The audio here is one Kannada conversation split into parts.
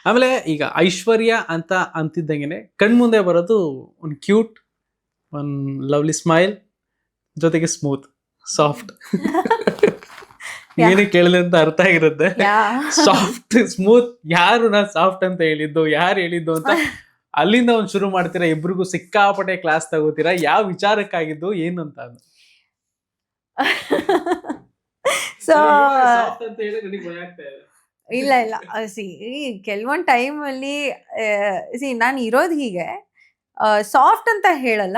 ಆಮೇಲೆ ಈಗ ಐಶ್ವರ್ಯ ಅಂತ ಅಂತಿದ್ದಂಗೆನೆ ಕಣ್ಮುಂದೆ ಬರೋದು ಒಂದು ಕ್ಯೂಟ್, ಒಂದು ಲವ್ಲಿ ಸ್ಮೈಲ್, ಜೊತೆಗೆ ಸ್ಮೂತ್, ಸಾಫ್ಟ್. ಏನೇ ಕೇಳಿದೆ ಅಂತ ಅರ್ಥ ಆಗಿರುತ್ತೆ. ಸಾಫ್ಟ್, ಸ್ಮೂತ್, ಯಾರು ನಾ ಸಾಫ್ಟ್ ಅಂತ ಹೇಳಿದ್ದು, ಯಾರು ಹೇಳಿದ್ದು ಅಂತ ಅಲ್ಲಿಂದ ಒಂದ್ ಶುರು ಮಾಡ್ತೀರಾ. ಇಬ್ರಿಗೂ ಸಿಕ್ಕಾಪಟ್ಟೆ ಕ್ಲಾಸ್ ತಗೋತೀರಾ. ಯಾವ ವಿಚಾರಕ್ಕಾಗಿದ್ದು ಏನು ಅಂತ ಅದು. ಸೊ ಸಾಫ್ಟ್ ಅಂತ ಹೇಳಿ ನನಗೆ ಭಯ ಆಗ್ತಾ ಇದೆ. ಇಲ್ಲ ಸಿ ಕೆಲವೊಂದು ಟೈಮಲ್ಲಿ ನಾನು ಇರೋದು ಹೀಗೆ, ಸಾಫ್ಟ್ ಅಂತ ಹೇಳಲ್ಲ,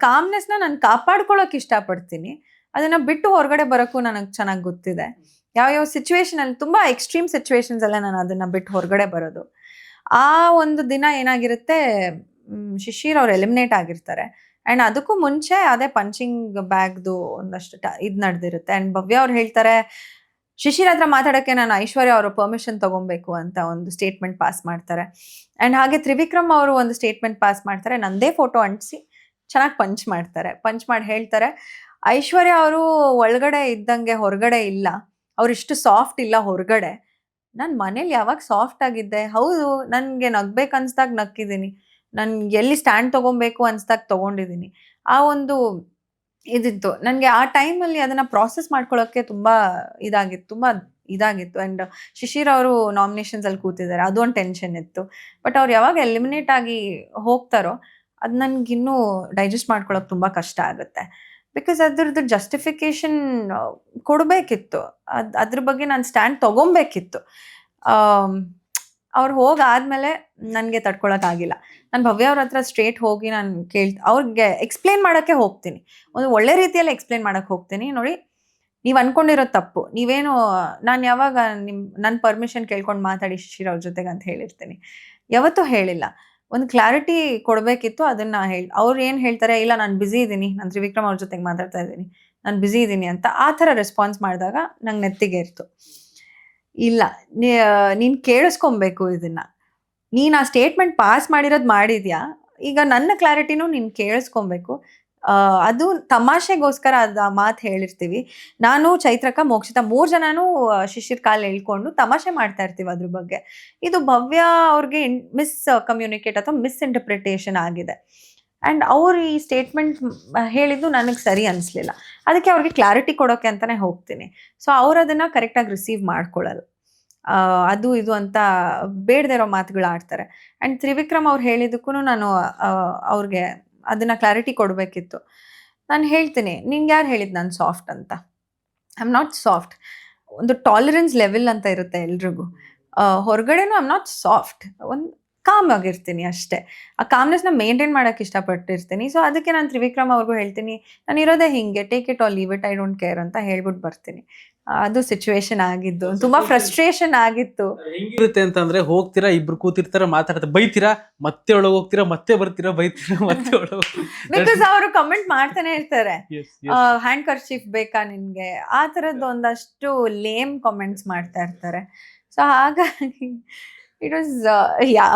ಕಾಮ್ನೆಸ್ನ ನಾನು ಕಾಪಾಡ್ಕೊಳ್ಳೋಕೆ ಇಷ್ಟಪಡ್ತೀನಿ. ಅದನ್ನ ಬಿಟ್ಟು ಹೊರಗಡೆ ಬರೋಕ್ಕೂ ನನಗೆ ಚೆನ್ನಾಗಿ ಗೊತ್ತಿದೆ. ಯಾವ ಸಿಚುವೇಶನ್ ಅಲ್ಲಿ, ತುಂಬಾ ಎಕ್ಸ್ಟ್ರೀಮ್ ಸಿಚುವೇಶನ್ಸ್ ಅಲ್ಲೇ ನಾನು ಅದನ್ನ ಬಿಟ್ಟು ಹೊರಗಡೆ ಬರೋದು. ಆ ಒಂದು ದಿನ ಏನಾಗಿರುತ್ತೆ, ಶಿಶಿರ್ ಅವ್ರು ಎಲಿಮಿನೇಟ್ ಆಗಿರ್ತಾರೆ. ಆ್ಯಂಡ್ ಅದಕ್ಕೂ ಮುಂಚೆ ಅದೇ ಪಂಚಿಂಗ್ ಬ್ಯಾಗ್ದು ಒಂದಷ್ಟು ಇದು ನಡೆದಿರುತ್ತೆ. ಆ್ಯಂಡ್ ಭವ್ಯ ಅವ್ರು ಹೇಳ್ತಾರೆ, ಶಿಶಿರ್ ಹತ್ರ ಮಾತಾಡೋಕ್ಕೆ ನಾನು ಐಶ್ವರ್ಯ ಅವರ ಪರ್ಮಿಷನ್ ತಗೊಬೇಕು ಅಂತ ಒಂದು ಸ್ಟೇಟ್ಮೆಂಟ್ ಪಾಸ್ ಮಾಡ್ತಾರೆ. ಆ್ಯಂಡ್ ಹಾಗೆ ತ್ರಿವಿಕ್ರಮ್ ಅವರು ಒಂದು ಸ್ಟೇಟ್ಮೆಂಟ್ ಪಾಸ್ ಮಾಡ್ತಾರೆ, ನಂದೇ ಫೋಟೋ ಅಂಟಿಸಿ ಚೆನ್ನಾಗಿ ಪಂಚ್ ಮಾಡ್ತಾರೆ. ಪಂಚ್ ಮಾಡಿ ಹೇಳ್ತಾರೆ, ಐಶ್ವರ್ಯ ಅವರು ಒಳಗಡೆ ಇದ್ದಂಗೆ ಹೊರಗಡೆ ಇಲ್ಲ, ಅವರಿಷ್ಟು ಸಾಫ್ಟ್ ಇಲ್ಲ ಹೊರಗಡೆ. ನಾನು ಮನೇಲಿ ಯಾವಾಗ ಸಾಫ್ಟ್ ಆಗಿದ್ದೆ, ಹೌದು ನನಗೆ ನಗ್ಬೇಕು ಅನ್ಸ್ದಾಗ ನಕ್ಕಿದ್ದೀನಿ, ನನ್ಗೆ ಎಲ್ಲಿ ಸ್ಟ್ಯಾಂಡ್ ತೊಗೊಬೇಕು ಅನ್ಸ್ದಾಗ ತೊಗೊಂಡಿದ್ದೀನಿ. ಆ ಒಂದು ಇದಿತ್ತು ನನಗೆ ಆ ಟೈಮಲ್ಲಿ. ಅದನ್ನು ಪ್ರಾಸೆಸ್ ಮಾಡ್ಕೊಳ್ಳೋಕ್ಕೆ ತುಂಬ ಇದಾಗಿತ್ತು. ಆ್ಯಂಡ್ ಶಿಶಿರ್ ಅವರು ನಾಮಿನೇಷನ್ಸಲ್ಲಿ ಕೂತಿದ್ದಾರೆ, ಅದು ಒಂದು ಟೆನ್ಷನ್ ಇತ್ತು. ಬಟ್ ಅವ್ರು ಯಾವಾಗ ಎಲಿಮಿನೇಟ್ ಆಗಿ ಹೋಗ್ತಾರೋ ಅದು ನನಗಿನ್ನೂ ಡೈಜೆಸ್ಟ್ ಮಾಡ್ಕೊಳ್ಳೋಕೆ ತುಂಬ ಕಷ್ಟ ಆಗುತ್ತೆ. ಬಿಕಾಸ್ ಅದ್ರದ್ದು ಜಸ್ಟಿಫಿಕೇಶನ್ ಕೊಡಬೇಕಿತ್ತು, ಅದ್ರ ಬಗ್ಗೆ ನಾನು ಸ್ಟ್ಯಾಂಡ್ ತೊಗೊಬೇಕಿತ್ತು. ಅವ್ರು ಹೋಗಾದ್ಮೇಲೆ ನನಗೆ ತಡ್ಕೊಳಕ್ಕಾಗಿಲ್ಲ. ನಾನು ಭವ್ಯ ಅವ್ರ ಹತ್ರ ಸ್ಟ್ರೇಟ್ ಹೋಗಿ ನಾನು ಅವ್ರಿಗೆ ಎಕ್ಸ್ಪ್ಲೇನ್ ಮಾಡೋಕ್ಕೆ ಹೋಗ್ತೀನಿ, ಒಂದು ಒಳ್ಳೆ ರೀತಿಯಲ್ಲಿ ಎಕ್ಸ್ಪ್ಲೇನ್ ಮಾಡೋಕ್ಕೆ ಹೋಗ್ತೀನಿ. ನೋಡಿ, ನೀವು ಅಂದ್ಕೊಂಡಿರೋದು ತಪ್ಪು, ನೀವೇನು, ನಾನು ಯಾವಾಗ ನನ್ನ ಪರ್ಮಿಷನ್ ಕೇಳ್ಕೊಂಡು ಮಾತಾಡಿ ಶಿಶಿರ್ ಅವ್ರ ಜೊತೆಗೆ ಅಂತ ಹೇಳಿರ್ತೀನಿ, ಯಾವತ್ತೂ ಹೇಳಿಲ್ಲ. ಒಂದು ಕ್ಲಾರಿಟಿ ಕೊಡಬೇಕಿತ್ತು, ಅದನ್ನು ಅವ್ರು ಏನು ಹೇಳ್ತಾರೆ, ಇಲ್ಲ ನಾನು ಬ್ಯುಸಿ ಇದ್ದೀನಿ, ನಾನು ತ್ರಿವಿಕ್ರಮ್ ಅವ್ರ ಜೊತೆಗೆ ಮಾತಾಡ್ತಾ ಇದ್ದೀನಿ, ನಾನು ಬ್ಯುಸಿ ಇದ್ದೀನಿ ಅಂತ ಆ ಥರ ರೆಸ್ಪಾನ್ಸ್ ಮಾಡಿದಾಗ ನಂಗೆ ನೆತ್ತಿಗೆ ಇರ್ತು. ಇಲ್ಲ, ನೀನು ಕೇಳಿಸ್ಕೊಬೇಕು ಇದನ್ನು, ನೀನು ಆ ಸ್ಟೇಟ್ಮೆಂಟ್ ಪಾಸ್ ಮಾಡಿದ್ಯಾ, ಈಗ ನನ್ನ ಕ್ಲಾರಿಟಿನೂ ನೀನು ಕೇಳಿಸ್ಕೊಬೇಕು. ಅದು ತಮಾಷೆಗೋಸ್ಕರ ಅದು ಆ ಮಾತು ಹೇಳಿರ್ತೀವಿ. ನಾನು, ಚೈತ್ರಕ್ಕ, ಮೋಕ್ಷಿತಾ 3 ಜನನೂ ಶಿಶಿರ್ ಕಾಲು ಎಳ್ಕೊಂಡು ತಮಾಷೆ ಮಾಡ್ತಾ ಇರ್ತೀವಿ ಅದ್ರ ಬಗ್ಗೆ. ಇದು ಭವ್ಯ ಅವ್ರಿಗೆ ಮಿಸ್ ಕಮ್ಯುನಿಕೇಟ್ ಅಥವಾ ಮಿಸ್ ಇಂಟರ್ಪ್ರಿಟೇಷನ್ ಆಗಿದೆ. ಆ್ಯಂಡ್ ಅವ್ರು ಈ ಸ್ಟೇಟ್ಮೆಂಟ್ ಹೇಳಿದ್ದು ನನಗೆ ಸರಿ ಅನಿಸ್ಲಿಲ್ಲ. ಅದಕ್ಕೆ ಅವ್ರಿಗೆ ಕ್ಲಾರಿಟಿ ಕೊಡೋಕ್ಕೆ ಅಂತಲೇ ಹೋಗ್ತೀನಿ. ಸೊ ಅವ್ರು ಅದನ್ನು ಕರೆಕ್ಟಾಗಿ ರಿಸೀವ್ ಮಾಡ್ಕೊಳ್ಳಲ್ಲ. ಅದು ಇದು ಅಂತ ಬೇಡದೇ ಇರೋ ಮಾತುಗಳು ಆಡ್ತಾರೆ. ಆ್ಯಂಡ್ ತ್ರಿವಿಕ್ರಮ್ ಅವ್ರು ಹೇಳಿದ್ದಕ್ಕೂ ನಾನು ಅವ್ರಿಗೆ ಅದನ್ನು ಕ್ಲಾರಿಟಿ ಕೊಡಬೇಕಿತ್ತು. ನಾನು ಹೇಳ್ತೀನಿ, ನಿಂಗೆ ಯಾರು ಹೇಳಿದ್ದು ನಾನು ಸಾಫ್ಟ್ ಅಂತ? I am not soft. ಒಂದು ಟಾಲರೆನ್ಸ್ ಲೆವೆಲ್ ಅಂತ ಇರುತ್ತೆ ಎಲ್ರಿಗೂ. ಹೊರಗಡೆನೂ ಐ ಆಮ್ ನಾಟ್ ಸಾಫ್ಟ್, ಒಂದು ಕಾಮ್ ಆಗಿರ್ತೀನಿ ಅಷ್ಟೇ. ಆ ಕಾಮ್ನೆಸ್ನ ಮೇಂಟೈನ್ ಮಾಡೋಕ್ಕೆ ಇಷ್ಟಪಟ್ಟಿರ್ತೀನಿ. ಸೊ ಅದಕ್ಕೆ ನಾನು ತ್ರಿವಿಕ್ರಮ್ ಅವ್ರಿಗೂ ಹೇಳ್ತೀನಿ, ನಾನು ಇರೋದೇ ಹಿಂಗೆ, take it all leave it, I don't care ಅಂತ ಹೇಳ್ಬಿಟ್ಟು ಬರ್ತೀನಿ. ಅದು ಸಿಚುವೇಶನ್ ಆಗಿದ್ದು, ತುಂಬಾ ಫ್ರಸ್ಟ್ರೇಷನ್ ಆಗಿತ್ತು. ಹೆಂಗಿರುತ್ತೆ ಅಂತಂದ್ರೆ, ಹೋಗ್ತೀರಾ, ಇಬ್ರು ಕೂತಿರ್ತಾರ, ಮಾತಾಡ್ತಾರೆ, ಬೈತೀರಾ, ಮತ್ತೆ ಒಳಗೆ ಹೋಗ್ತೀರಾ, ಮತ್ತೆ ಬರ್ತೀರಾ, ಬೈತೀರಾ, ಮತ್ತೆ ಒಳಗೆ. ಬಿಕಾಸ್ ಅವರು ಕಮೆಂಟ್ ಮಾಡ್ತಾನೆ ಇರ್ತಾರೆ, ಹ್ಯಾಂಡ್ ಕರ್ಚೀಫ್ ಬೇಕಾ ನಿನ್ಗೆ, ಆ ಥರದ್ದು ಒಂದಷ್ಟು ಲೇಮ್ ಕಾಮೆಂಟ್ಸ್ ಮಾಡ್ತಾ ಇರ್ತಾರೆ. ಸೊ ಹಾಗಾಗಿ ಇಟ್ ವಾಸ್ ಯಾ